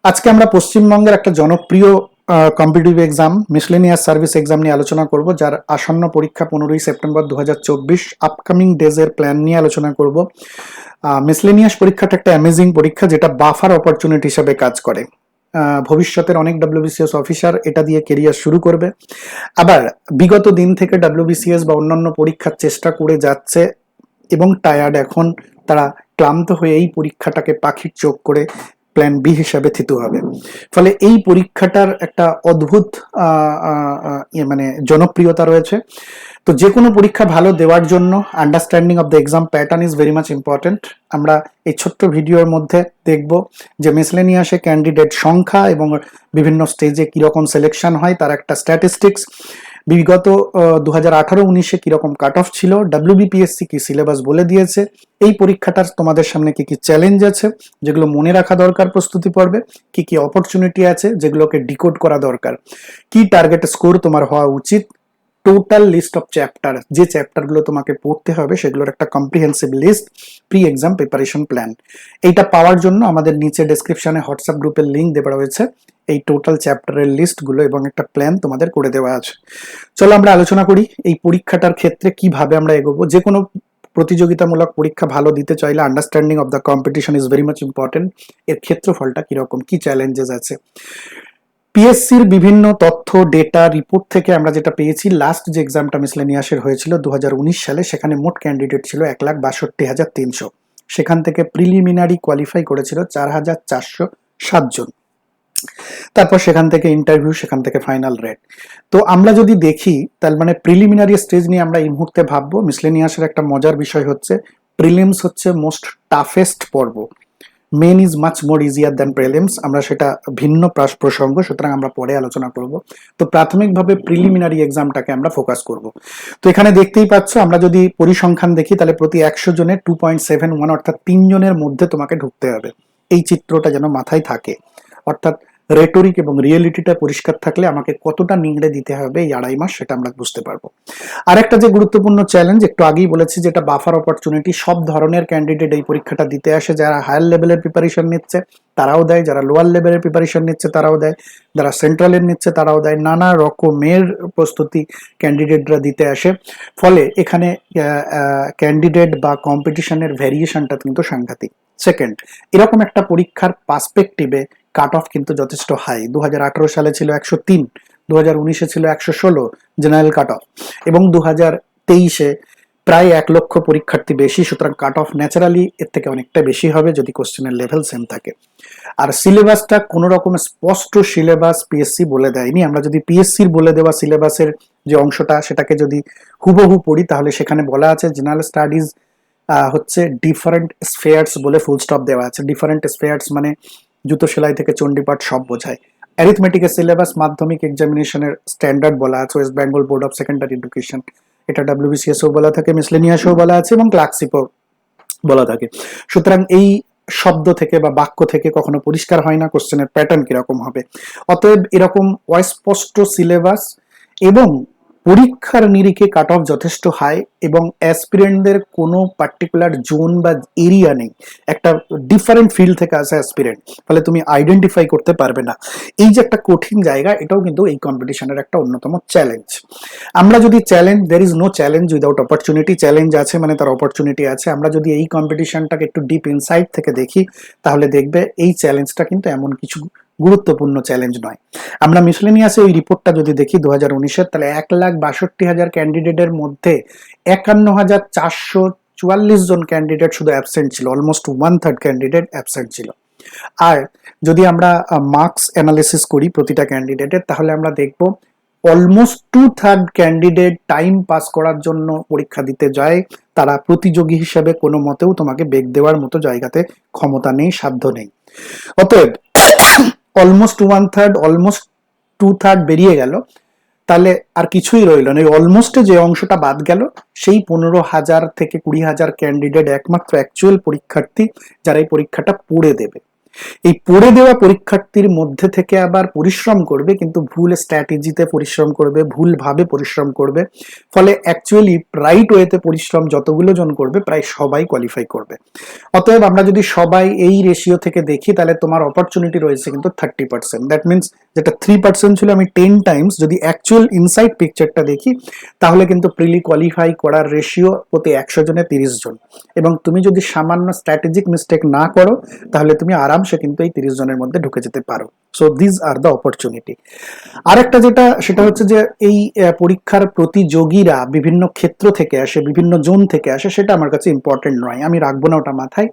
আজকে আমরা পশ্চিমবঙ্গের একটা জনপ্রিয় competitive exam miscellaneous service exam নিয়ে আলোচনা করব, যার আসন্ন পরীক্ষা 15ই সেপ্টেম্বর 2024। আপকামিং ডেজ এর প্ল্যান নিয়ে আলোচনা করব। মিসলেনিয়াস পরীক্ষাটা একটা অ্যামেজিং পরীক্ষা, যেটা বাফার অপরচুনিটি হিসেবে কাজ করে। ভবিষ্যতের অনেক ডাব্লিউবিসিএস অফিসার এটা দিয়ে কেরিয়ার শুরু করবে। আবার বিগত দিন থেকে ডাব্লিউবিসিএস বা অন্যান্য পরীক্ষার চেষ্টা করে যাচ্ছে এবং টায়ার্ড, এখন তারা ক্লান্ত হয়ে এই পরীক্ষাটাকে পাখির চোখ করে প্ল্যান বি হিসাবে থিতু হবে। ফলে এই পরীক্ষাটার একটা অদ্ভুত মানে জনপ্রিয়তা রয়েছে। তো যে কোনো পরীক্ষা ভালো দেওয়ার জন্য understanding of the exam pattern is very much important. আমরা এই ছোট্ট ভিডিওর মধ্যে দেখব যে মিসলেনিয়াসে ক্যান্ডিডেট সংখ্যা এবং বিভিন্ন স্টেজে কিরকম সিলেকশন হয় তার একটা স্ট্যাটিস্টিক্স, বিগত 2018-19 কিরকম কাট অফ ছিল, ডাব্লিউবিপিএসসি কি সিলেবাস বলে দিয়েছে, এই পরীক্ষাটার তোমাদের সামনে কি কি চ্যালেঞ্জ আছে যেগুলো মনে রাখা দরকার প্রস্তুতি পর্বে, কি কি অপরচুনিটি আছে যেগুলোকে ডিকোড করা দরকার, কি টার্গেট স্কোর তোমার হওয়া উচিত, টোটাল লিস্ট অফ চ্যাপ্টার, যে চ্যাপ্টারগুলো তোমাকে পড়তে হবে সেগুলোর একটা comprehensive list, pre exam preparation plan. এইটা পাওয়ার জন্য আমাদের নিচে ডেসক্রিপশনে হোয়াটসঅ্যাপ গ্রুপের লিঙ্ক দেওয়া রয়েছে। এই টোটাল চ্যাপ্টারের লিস্টগুলো এবং একটা প্ল্যান তোমাদের করে দেওয়া আছে। চলো আমরা আলোচনা করি এই পরীক্ষাটার ক্ষেত্রে কিভাবে আমরা এগোবো। যে কোনো প্রতিযোগিতামূলক পরীক্ষা ভালো দিতে চাইলে understanding of the competition is very much important. এর ক্ষেত্রফলটা কিরকম, কি চ্যালেঞ্জেস আছে, পিএসসির বিভিন্ন তথ্য ডেটা রিপোর্ট থেকে আমরা যেটা পেয়েছি, লাস্ট যে এক্সামটা মিসলেনিয়াসের হয়েছিল 2019 সালে, সেখানে মোট ক্যান্ডিডেট ছিল 1,62,300। সেখান থেকে প্রিলিমিনারি কোয়ালিফাই করেছিল 4,407 জন। তারপর সেখান থেকে ইন্টারভিউ, সেখান থেকে ফাইনাল রেট। তো আমরা যদি দেখি তার মানে প্রিলিমিনারি স্টেজ নিয়ে আমরা এই মুহূর্তে ভাববো। মিসলেনিয়াসের একটা মজার বিষয় হচ্ছে প্রিলিমস হচ্ছে মোস্ট টাফেস্ট পর্ব, main is much more easier than prelims. আমরা সেটা ভিন্ন প্রসঙ্গ, সুতরাং আমরা পরে আলোচনা করব। তো প্রাথমিকভাবে প্রিলিমিনারি এক্সামটাকে আমরা ফোকাস করব। তো এখানে দেখতেই পাচ্ছ, আমরা যদি পরিসংখ্যান দেখি তাহলে প্রতি 100 জনের 2.71, অর্থাৎ 3 জনের মধ্যে তোমাকে ঢুকতে হবে। এই চিত্রটা যেন মাথায় থাকে, অর্থাৎ রেটরিক এবং রিয়েলিটিটা পরিষ্কার থাকলে আমাকে কতটা নিংড়ে দিতে হবে এই 2.5 মাস, সেটা আমরা বুঝতে পারবো। আরেকটা যে গুরুত্বপূর্ণ চ্যালেঞ্জ, একটু আগেই বলেছি, যেটা বাফার অপরচুনিটি। সব ধরনের ক্যান্ডিডেট এই পরীক্ষাটা দিতে আসে। যারা হায়ার লেভেলের প্রিপারেশন নিচ্ছে তারাও দেয়, যারা লোয়ার লেভেলের প্রিপারেশন নিচ্ছে তারাও দেয়, যারা সেন্ট্রালের নিচ্ছে তারাও দেয়। নানা রকমের প্রস্তুতি ক্যান্ডিডেটরা দিতে আসে। ফলে এখানে ক্যান্ডিডেট বা কম্পিটিশনের ভ্যারিয়েশনটা কিন্তু সাংঘাতিক। সেকেন্ড, এরকম একটা পরীক্ষার পার্সপেক্টিভে কাট অফ কিন্তু যথেষ্ট হাই। 2018 সালে ছিল 103, 2019-এ ছিল 116 জেনারেল কাট অফ, এবং 2023-এ প্রায় 1 লক্ষ পরীক্ষার্থী বেশি। সুতরাং কাট অফ ন্যাচারালি এর থেকে অনেকটা বেশি হবে যদি কোশ্চেনের লেভেল সেম থাকে। আর সিলেবাসটা কোনো রকম স্পষ্ট সিলেবাস পিএসসি বলে দেয়নি। আমরা যদি পিএসসির বলে দেওয়া সিলেবাসের যে অংশটা সেটাকে যদি হুবহু পড়ি, তাহলে সেখানে বলা আছে জেনারেল স্টাডিজ হচ্ছে ডিফারেন্ট স্ফেয়ার্স বলে ফুল স্টপ দেওয়া আছে। ডিফারেন্ট স্ফেয়ার্স মানে জুতো সেলাই থেকে চণ্ডীপাঠ সব বোঝায়। অ্যারিথমেটিকের সিলেবাস মাধ্যমিক এক্সামিনেশনের স্ট্যান্ডার্ড বলা আছে, West Bengal board of secondary education, এটা ডাব্লিউবিসিএসও বলা থাকে, মিসলেনিয়াসও বলা আছে এবং ক্লার্কশিপও বলা থাকে। সুতরাং এই শব্দ থেকে বা বাক্য থেকে কখনো পরিষ্কার হয় না কোশ্চেনের প্যাটার্ন কিরকম হবে। অতএব এরকম অস্পষ্ট সিলেবাস এবং পরীক্ষার নিরিখে কাট অফ যথেষ্ট হাই এবং অ্যাসপিরেন্টদের কোনো পার্টিকুলার জোন বা এরিয়া নেই, একটা ডিফারেন্ট ফিল্ড থেকে আসে অ্যাসপিরেন্ট, ফলে তুমি আইডেন্টিফাই করতে পারবে না। এই যে একটা কঠিন জায়গা, এটাও কিন্তু এই কম্পিটিশনের একটা অন্যতম চ্যালেঞ্জ। আমরা যদি challenge, there is no challenge without opportunity, challenge আছে মানে তার অপরচুনিটি আছে। আমরা যদি এই কম্পিটিশনটাকে একটু ডিপ ইনসাইড থেকে দেখি, তাহলে দেখবে এই চ্যালেঞ্জটা কিন্তু এমন কিছু গুরুত্বপূর্ণ চ্যালেঞ্জ নয়। আমরা মিসলেনিয়াসে ওই রিপোর্টটা যদি দেখি 2019-এর, তাহলে 1,62,000 ক্যান্ডিডেটের মধ্যে 51,444 জন ক্যান্ডিডেট শুধু অ্যাবসেন্ট ছিল, অলমোস্ট 1/3 ক্যান্ডিডেট অ্যাবসেন্ট ছিল। আর যদি আমরা মার্কস অ্যানালিসিস করি প্রতিটা ক্যান্ডিডেটের, তাহলে আমরা দেখব অলমোস্ট 2/3 ক্যান্ডিডেট টাইম পাস করার জন্য পরীক্ষা দিতে যায়। তারা প্রতিযোগী হিসেবে কোনো মতেও তোমাকে বেগ দেওয়ার মতো জায়গাতে ক্ষমতা নেই, সাধ্য নেই। অতএব অলমোস্ট 1/3, অলমোস্ট 2/3 বেরিয়ে গেল, তাহলে আর কিছুই রইল না। এই অলমোস্টে যে অংশটা বাদ গেল, সেই 15,000 থেকে 20,000 ক্যান্ডিডেট একমাত্র অ্যাকচুয়াল পরীক্ষার্থী যারা এই পরীক্ষাটা পড়ে দেবে। এই পড়ে দেওয়া পরীক্ষার্থীর মধ্যে থেকে আবার পরিশ্রম করবে, কিন্তু ভুল স্ট্র্যাটেজিতে পরিশ্রম করবে, ভুল ভাবে পরিশ্রম করবে, ফলে অ্যাকচুয়ালি রাইট ওয়েতে পরিশ্রম যতগুলো জন করবে প্রায় সবাই কোয়ালিফাই করবে। অতএব আমরা যদি সবাই এই রেশিও থেকে দেখি তাহলে তোমার অপরচুনিটি রয়েছে কিন্তু 30%। দ্যাট মিনস যেটা 3% ছিল, আমি 10 টাইমস যদি অ্যাকচুয়াল ইনসাইড পিকচারটা দেখি তাহলে কিন্তু প্রিলি কোয়ালিফাই করার রেশিও প্রতি 100 জনে 30 জন। এবং তুমি যদি সামান্য স্ট্র্যাটেজিক মিস্টেক না করো তাহলে তুমি আরামসে কিন্তু এই 30 জনের মধ্যে ঢুকে যেতে পারো। So this are the opportunity. আরেকটা যেটা, সেটা হচ্ছে যে এই পরীক্ষার প্রতিযোগীরা বিভিন্ন ক্ষেত্র থেকে আসে, বিভিন্ন জোন থেকে আসে, সেটা আমার কাছে ইম্পর্টেন্ট নয়, আমি রাখবো না ওটা মাথায়।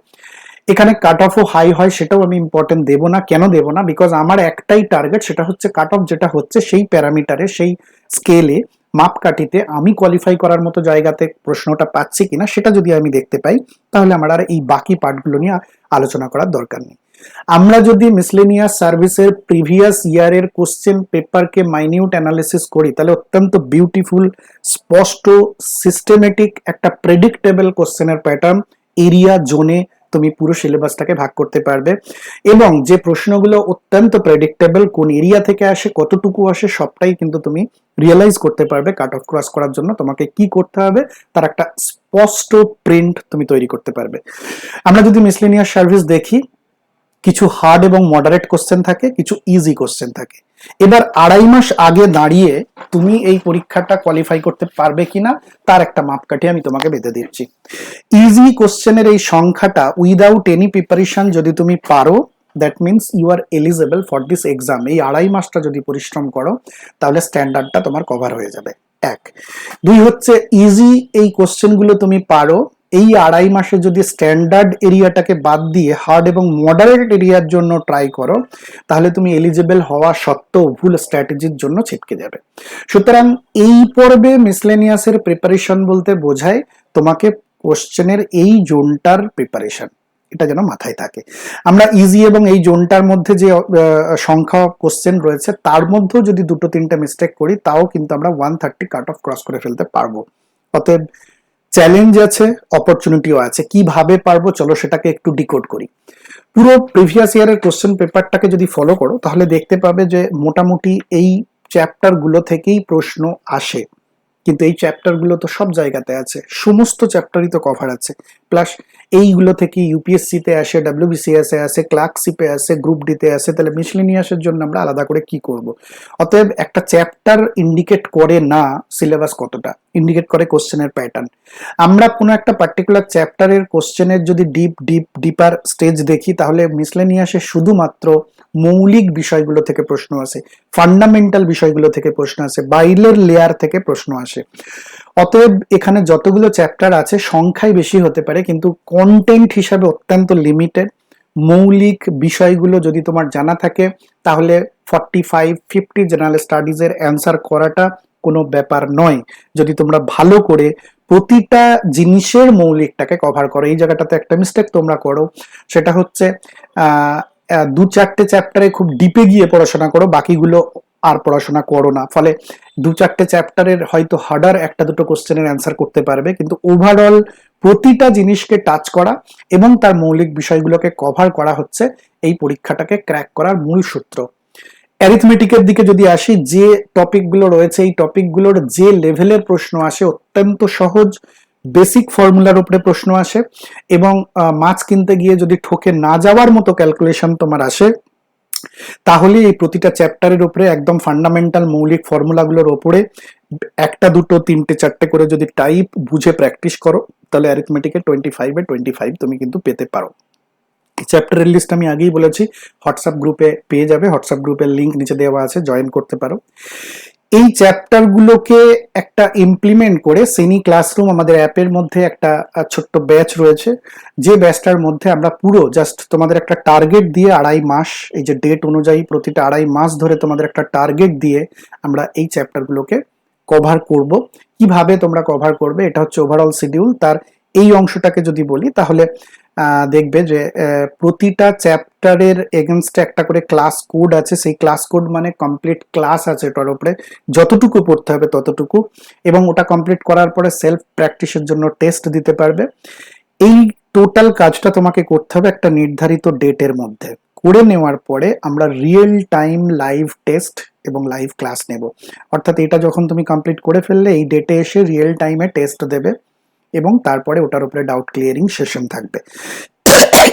এখানে কাট অফও হাই হয় সেটাও আমি ইম্পর্টেন্ট দেবো না। কেন দেবো না? বিকজ আমার একটাই টার্গেট, সেটা হচ্ছে কাট অফ যেটা হচ্ছে সেই প্যারামিটারে, সেই স্কেলে, মাপকাঠিতে আমি কোয়ালিফাই করার মতো জায়গাতে প্রশ্নটা পাচ্ছি কিনা সেটা যদি আমি দেখতে পাই তাহলে আমার আর এই বাকি পার্টগুলো নিয়ে আলোচনা করার দরকার নেই। আমরা যদি মিসলেনিয়াস সার্ভিসের প্রিভিয়াস ইয়ারের কোশ্চেন পেপারকে মাইনিউট অ্যানালিসিস করি তাহলে অত্যন্ত বিউটিফুল, স্পষ্ট, সিস্টেমেটিক একটা প্রেডিক্টেবল কোশ্চেনের প্যাটার্ন এরিয়া জোনে তুমি পুরো সিলেবাসটাকে ভাগ করতে পারবে। এবং যে প্রশ্নগুলো অত্যন্ত প্রেডিক্টেবল, কোন এরিয়া থেকে আসে, কতটুকু আসে, সবটাই কিন্তু তুমি রিয়েলাইজ করতে পারবে। কাট অফ ক্রস করার জন্য তোমাকে কি করতে হবে তার একটা স্পষ্ট প্রিন্ট তুমি তৈরি করতে পারবে। আমরা যদি মিসলেনিয়াস সার্ভিস দেখি, কিছু হার্ড এবং মডারেট কোশ্চেন থাকে, কিছু ইজি কোশ্চেন থাকে। এবার 2.5 মাস আগে দাঁড়িয়ে তুমি এই পরীক্ষাটা কোয়ালিফাই করতে পারবে কিনা তার একটা মাপকাঠি আমি তোমাকে বেঁধে দিচ্ছি। ইজি কোশ্চেনের এই সংখ্যাটা উইদাউট এনি প্রিপারেশন যদি তুমি পারো, that means you are eligible for this exam. এই 2.5 মাসটা যদি পরিশ্রম করো তাহলে স্ট্যান্ডার্ডটা তোমার কভার হয়ে যাবে। 1 2 হচ্ছে ইজি এই কোশ্চেনগুলো তুমি পারো, এই 2.5 মাসে যদি স্ট্যান্ডার্ড এরিয়াটাকে বাদ দিয়ে হার্ড এবং মডারেট এরিয়ার জন্য ট্রাই করো তাহলে তুমি এলিজিবল হওয়া সত্ত্বেও ভুল স্ট্র্যাটেজির জন্য ছিটকে যাবে। সুতরাং এই পর্বে মিসলেনিয়াসের প্রিপারেশন বলতে বোঝায় তোমাকে কোশ্চেনের এই জোনটার প্রিপারেশন, এটা যেন মাথায় থাকে। আমরা ইজি এবং এই জোনটার মধ্যে যে সংখ্যা কোশ্চেন রয়েছে তার মধ্যেও যদি 2-3টে মিস্টেক করি তাও কিন্তু আমরা 130 কাট অফ ক্রস করে ফেলতে পারবো। অতএব চ্যালেঞ্জ আছে, অপরচুনিটিও আছে। কিভাবে পারবো চলো সেটাকে একটু ডিকোড করি। পুরো প্রিভিয়াস ইয়ারের কোশ্চেন পেপারটাকে যদি ফলো করো তাহলে দেখতে পাবে যে মোটামুটি এই চ্যাপ্টার গুলো থেকেই প্রশ্ন আসে। কিন্তু এই চ্যাপ্টার গুলো তো সব জায়গাতে আছে, সমস্ত চ্যাপ্টারই তো কভার আছে। প্লাস এইগুলো থেকে ইউপিএসসি তে আসে, ডাব্লিউবিসিএস এ আসে, ক্লার্কশিপে আসে, গ্রুপ ডি তে আসে। তাহলে মিসলেনিয়াসের জন্য আমরা আলাদা করে কি করব? অতএব একটা চ্যাপ্টার ইন্ডিকেট করে না সিলেবাস কতটা, ইন্ডিকেট করে কোশ্চেনের প্যাটার্ন। আমরা কোনো একটা পার্টিকুলার চ্যাপ্টারের কোশ্চেনের যদি ডিপার স্টেজ দেখি তাহলে মিসলেনিয়াসে শুধুমাত্র মৌলিক বিষয়গুলো থেকে প্রশ্ন আসে, ফান্ডামেন্টাল বিষয়গুলো থেকে প্রশ্ন আসে, বাইরের লেয়ার থেকে প্রশ্ন আসে। অতএব এখানে যতগুলো চ্যাপ্টার আছে সংখ্যায় বেশি হতে পারে কিন্তু কন্টেন্ট হিসাবে অত্যন্ত লিমিটেড। মৌলিক বিষয়গুলো যদি তোমার জানা থাকে তাহলে 45-50 জেনারেল স্টাডিজের অ্যান্সার করাটা কোনো ব্যাপার নয়, যদি তোমরা ভালো করে প্রতিটা জিনিসের মৌলিকটাকে কভার করো। এই জায়গাটাতে একটা মিস্টেক তোমরা করো, সেটা হচ্ছে 2-4টে চ্যাপ্টারে খুব ডিপে গিয়ে পড়াশোনা করো, বাকিগুলো আর পড়াশোনা করো না। ফলে 2-4টে চ্যাপ্টারের হয়তো হার্ডার 1-2টো কোশ্চেনের অ্যান্সার করতে পারবে, কিন্তু ওভারঅল প্রতিটা জিনিসকে টাচ করা এবং তার মৌলিক বিষয়গুলোকে কভার করা হচ্ছে এই পরীক্ষাটাকে ক্র্যাক করার মূল সূত্র। অ্যারিথমেটিকের দিকে যদি আসি, যে টপিকগুলো রয়েছে এই টপিকগুলোর যে লেভেলের প্রশ্ন আসে অত্যন্ত সহজ, বেসিক ফর্মুলার উপরে প্রশ্ন আসে এবং মাছ কিনতে গিয়ে যদি ঠকে না যাওয়ার মতো ক্যালকুলেশন তোমার আসে তাহলে এই প্রতিটা চ্যাপ্টারের উপরে একদম ফান্ডামেন্টাল মৌলিক ফর্মুলাগুলোর উপরে 1-2-3-4টে করে যদি টাইপ বুঝে প্র্যাকটিস করো তাহলে অ্যারিথমেটিকে 25-এ 25 তুমি কিন্তু পেতে পারো। চ্যাপ্টারের লিস্ট আমি আগেই বলেছি, হোয়াটসঅ্যাপ গ্রুপে পেয়ে যাবে, হোয়াটসঅ্যাপ গ্রুপের লিংক নিচে দেওয়া আছে, জয়েন করতে পারো। এই চ্যাপ্টারগুলোকে একটা ইমপ্লিমেন্ট করে সেনি ক্লাসরুম আমাদের অ্যাপের মধ্যে একটা ছোট্ট ব্যাচ রয়েছে, যে ব্যাচটার মধ্যে আমরা পুরো জাস্ট তোমাদের একটা টার্গেট দিয়ে 2.5 মাস, এই যে ডেট অনুযায়ী প্রতিটা 2.5 মাস ধরে তোমাদের একটা টার্গেট দিয়ে আমরা এই চ্যাপ্টারগুলোকে কভার করব। কিভাবে তোমরা কভার করবে এটা হচ্ছে ওভারঅল শিডিউল। তার এই অংশটাকে যদি বলি তাহলে দেখবে যে প্রতিটা চ্যাপ্টারের এগেনস্টে একটা করে ক্লাস কোড আছে, সেই ক্লাস কোড মানে কমপ্লিট ক্লাস আছে ওটার উপরে, যতটুকু পড়তে হবে ততটুকু, এবং ওটা কমপ্লিট করার পরে সেলফ প্র্যাকটিসের জন্য টেস্ট দিতে পারবে। এই টোটাল কাজটা তোমাকে করতে হবে একটা নির্ধারিত ডেটের মধ্যে। করে নেওয়ার পরে আমরা রিয়েল টাইম লাইভ টেস্ট এবং লাইভ ক্লাস নেব। অর্থাৎ এটা যখন তুমি কমপ্লিট করে ফেললে এই ডেটে এসে রিয়েল টাইমে টেস্ট দেবে এবং তারপরে ওটার উপরে ডাউট ক্লিয়ারিং সেশন থাকবে।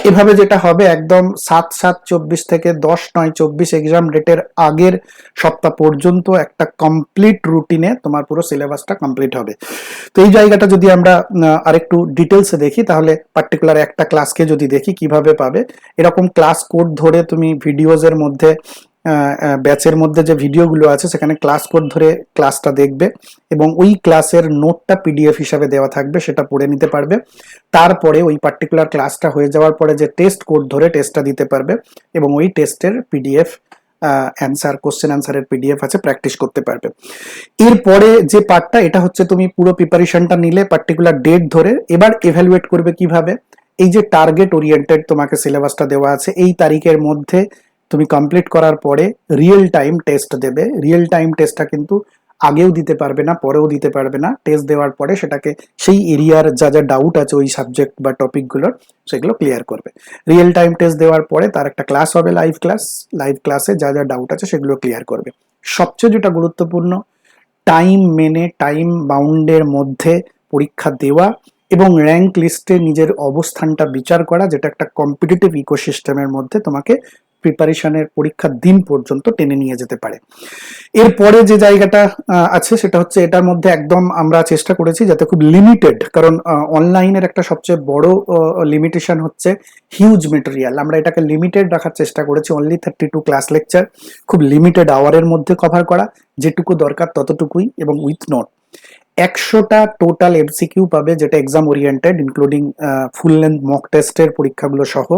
এভাবে যেটা হবে, একদম 7/7/24 থেকে 10/9/24 এক্সাম ডেটের আগের সপ্তাহ পর্যন্ত একটা কমপ্লিট রুটিনে তোমার পুরো সিলেবাসটা কমপ্লিট হবে। তো এই জায়গাটা যদি আমরা আরেকটু ডিটেলসে দেখি, তাহলে পার্টিকুলার একটা ক্লাসকে যদি দেখি কিভাবে পাবে, এরকম ক্লাস কোড ধরে তুমি ভিডিওজের মধ্যে ব্যাচের মধ্যে যে ভিডিওগুলো আছে সেখানে ক্লাস কোড ধরে ক্লাসটা দেখবে এবং ওই ক্লাসের নোটটা পিডিএফ হিসাবে দেওয়া থাকবে, সেটা পড়ে নিতে পারবে। তারপরে ওই পার্টিকুলার ক্লাসটা হয়ে যাওয়ার পরে যে টেস্ট কোড ধরে টেস্টটা দিতে পারবে এবং ওই টেস্টের পিডিএফ অ্যান্সার, কোশ্চেন অ্যান্সারের পিডিএফ আছে, প্র্যাকটিস করতে পারবে। এরপরে যে পার্টটা, এটা হচ্ছে তুমি পুরো প্রিপারেশনটা নিলে পার্টিকুলার ডেট ধরে, এবার এভ্যালুয়েট করবে কিভাবে। এই যে টার্গেট ওরিয়েন্টেড তোমাকে সিলেবাসটা দেওয়া আছে, এই তারিখের মধ্যে তুমি কমপ্লিট করার পরে রিয়েল টাইম টেস্ট দেবে। রিয়েল টাইম টেস্টটা কিন্তু আগেও দিতে পারবে না, পরেও দিতে পারবে না। টেস্ট দেওয়ার পরে সেটাকে সেই এরিয়ার যা যা ডাউট আছে ওই সাবজেক্ট বা টপিকগুলোর, সেগুলো ক্লিয়ার করবে। রিয়েল টাইম টেস্ট দেওয়ার পরে তার একটা ক্লাস হবে, লাইভ ক্লাস। লাইভ ক্লাসে যা যা ডাউট আছে সেগুলো ক্লিয়ার করবে। সবচেয়ে যেটা গুরুত্বপূর্ণ, টাইম মেনে, টাইম বাউন্ডের মধ্যে পরীক্ষা দেওয়া এবং র্যাঙ্ক লিস্টে নিজের অবস্থানটা বিচার করা, যেটা একটা কম্পিটিটিভ ইকোসিস্টেমের মধ্যে তোমাকে প্রিপারেশনের পরীক্ষার দিন পর্যন্ত টেনে নিয়ে যেতে পারে। এরপরে যে জায়গাটা আছে সেটা হচ্ছে, এটার মধ্যে একদম আমরা চেষ্টা করেছি যাতে খুব লিমিটেড, কারণ অনলাইনের একটা সবচেয়ে বড় লিমিটেশন হচ্ছে হিউজ মেটেরিয়াল। আমরা এটাকে লিমিটেড রাখার চেষ্টা করেছি, অনলি 32 ক্লাস লেকচার, খুব লিমিটেড আওয়ারের মধ্যে কভার করা, যেটুকু দরকার ততটুকুই এবং উইথ নোট। 100টা টোটাল এমসিকিউ পাবে, যেটা exam oriented, including full length mock টেস্টের পরীক্ষাগুলো সহ।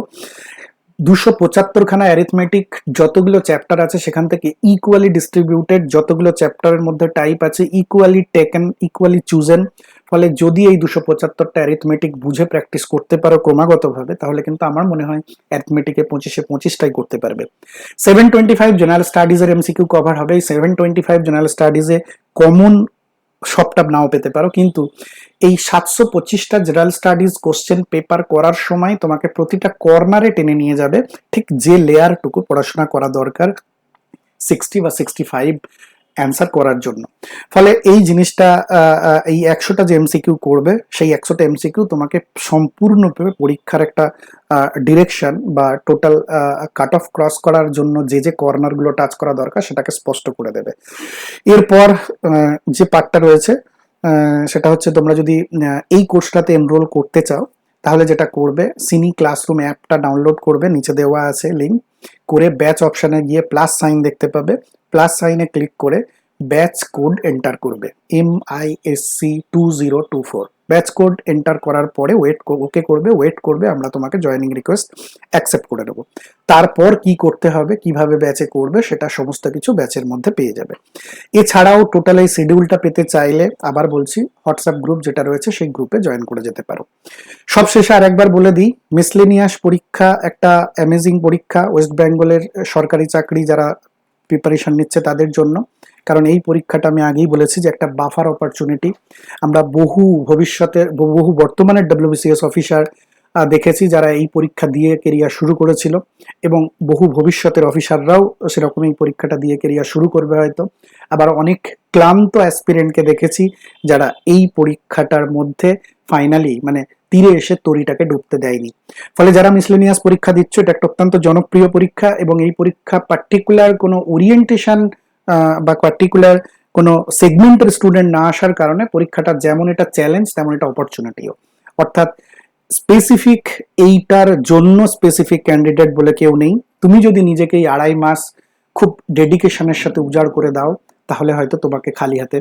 275 খানা অ্যারিথমেটিক, যতগুলো চ্যাপ্টার আছে সেখান থেকে ইকুয়ালি ডিস্ট্রিবিউটেড, যতগুলো চ্যাপ্টারের মধ্যে টাইপ আছে ইকুয়ালি টেকেন, ইকুয়ালি চুজেন। ফলে যদি এই 275টা অ্যারিথমেটিক বুঝে প্র্যাকটিস করতে পারো ক্রমাগতভাবে, তাহলে কিন্তু আমার মনে হয় অ্যারিথমেটিকে 25-25টাই করতে পারবে। 725 জেনারেল স্টাডিজের এমসিকিউ কভার হবে। এই 725 জেনারেল স্টাডিজে কমন সবটা নাও পেতে পারো, কিন্তু এই 725টা জেনারেল স্টাডিজ কোশ্চেন পেপার করার সময় তোমাকে প্রতিটা কর্নারে টেনে নিয়ে যাবে ঠিক যে লেয়ারটুকু পড়াশোনা করা দরকার 60 বা 65 অ্যান্সার করার জন্য। ফলে এই জিনিসটা, এই 100টা যে এমসিকিউ করবে, সেই 100টা এমসিকিউ তোমাকে সম্পূর্ণভাবে পরীক্ষার একটা ডিরেকশন বা টোটাল কাট অফ ক্রস করার জন্য যে যে কর্নারগুলো টাচ করা দরকার সেটাকে স্পষ্ট করে দেবে। এরপর যে পার্টটা রয়েছে সেটা হচ্ছে, তোমরা যদি এই কোর্সটাতে এনরোল করতে চাও তাহলে যেটা করবে, সিনি ক্লাসরুম অ্যাপটা ডাউনলোড করবে, নিচে দেওয়া আছে লিঙ্ক, করে ব্যাচ অপশানে গিয়ে প্লাস সাইন দেখতে পাবে, প্লাস সাইনে ক্লিক করে ব্যাচ কোড এন্টার করবে, MISC2024। ব্যাচ কোড এন্টার করার পরে ওকে করবে, ওয়েট করবে, আমরা তোমাকে জয়েনিং রিকোয়েস্ট অ্যাকসেপ্ট করে দেবো। তারপর কি করতে হবে, কিভাবে ব্যাচে করবে, সেটা সমস্ত কিছু ব্যাচের মধ্যে পেয়ে যাবে। এছাড়াও টোটাল এই শিডিউলটা পেতে চাইলে, আবার বলছি, হোয়াটসঅ্যাপ গ্রুপ যেটা রয়েছে সেই গ্রুপে জয়েন করে যেতে পারো। সবশেষে আর একবার বলে দিই, মিসলেনিয়াস পরীক্ষা একটা অ্যামেজিং পরীক্ষা ওয়েস্ট বেঙ্গলের সরকারি চাকরি যারা প্রিপারেশন নিচ্ছে তাদের জন্য। কারণ এই পরীক্ষাটা আমি আগেই বলেছি যে একটা বাফার অপরচুনিটি। আমরা বহু বর্তমানের WBCS অফিসার দেখেছি যারা এই পরীক্ষা দিয়ে কেরিয়ার শুরু করেছিল, এবং বহু ভবিষ্যতের অফিসাররাও সেরকম এই পরীক্ষাটা দিয়ে কেরিয়ার শুরু করবে হয়তো। আবার অনেক ক্লান্ত অ্যাসপিরেন্টকে দেখেছি যারা এই পরীক্ষাটার মধ্যে ফাইনালি মানে তীরে এসে তরিটাকে ডুবতে দেয়নি। ফলে যারা মিসলেনিয়াস পরীক্ষা দিচ্ছ, এটা একটা অত্যন্ত জনপ্রিয় পরীক্ষা, এবং এই পরীক্ষা পার্টিকুলার কোনো ওরিয়েন্টেশন বা পার্টিকুলার কোনো সেগমেন্টের স্টুডেন্ট না আসার কারণে পরীক্ষাটা যেমন এটা চ্যালেঞ্জ তেমন এটা অপরচুনিটিও। অর্থাৎ স্পেসিফিক এইটার জন্য স্পেসিফিক ক্যান্ডিডেট বলে কেউ নেই। তুমি যদি নিজেকে এই 2.5 মাস খুব ডেডিকেশনের সাথে উজাড় করে দাও, তাহলে হয়তো তোমাকে খালি হাতে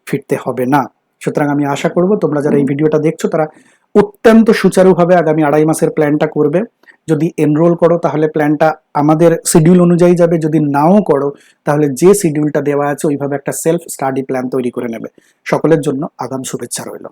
ফিরতে হবে না। সুতরাং আমি আশা করব তোমরা যারা এই ভিডিওটা দেখছো তারা অত্যন্ত সুচারুভাবে আগামী 2.5 মাসের প্ল্যানটা করবে। যদি এনরোল করো তাহলে প্ল্যানটা আমাদের শিডিউল অনুযায়ী যাবে, যদি নাও করো তাহলে যে শিডিউলটা দেওয়া আছে ওইভাবে একটা সেলফ স্টাডি প্ল্যান তৈরি করে নেবে। সকলের জন্য আগাম শুভেচ্ছা রইল।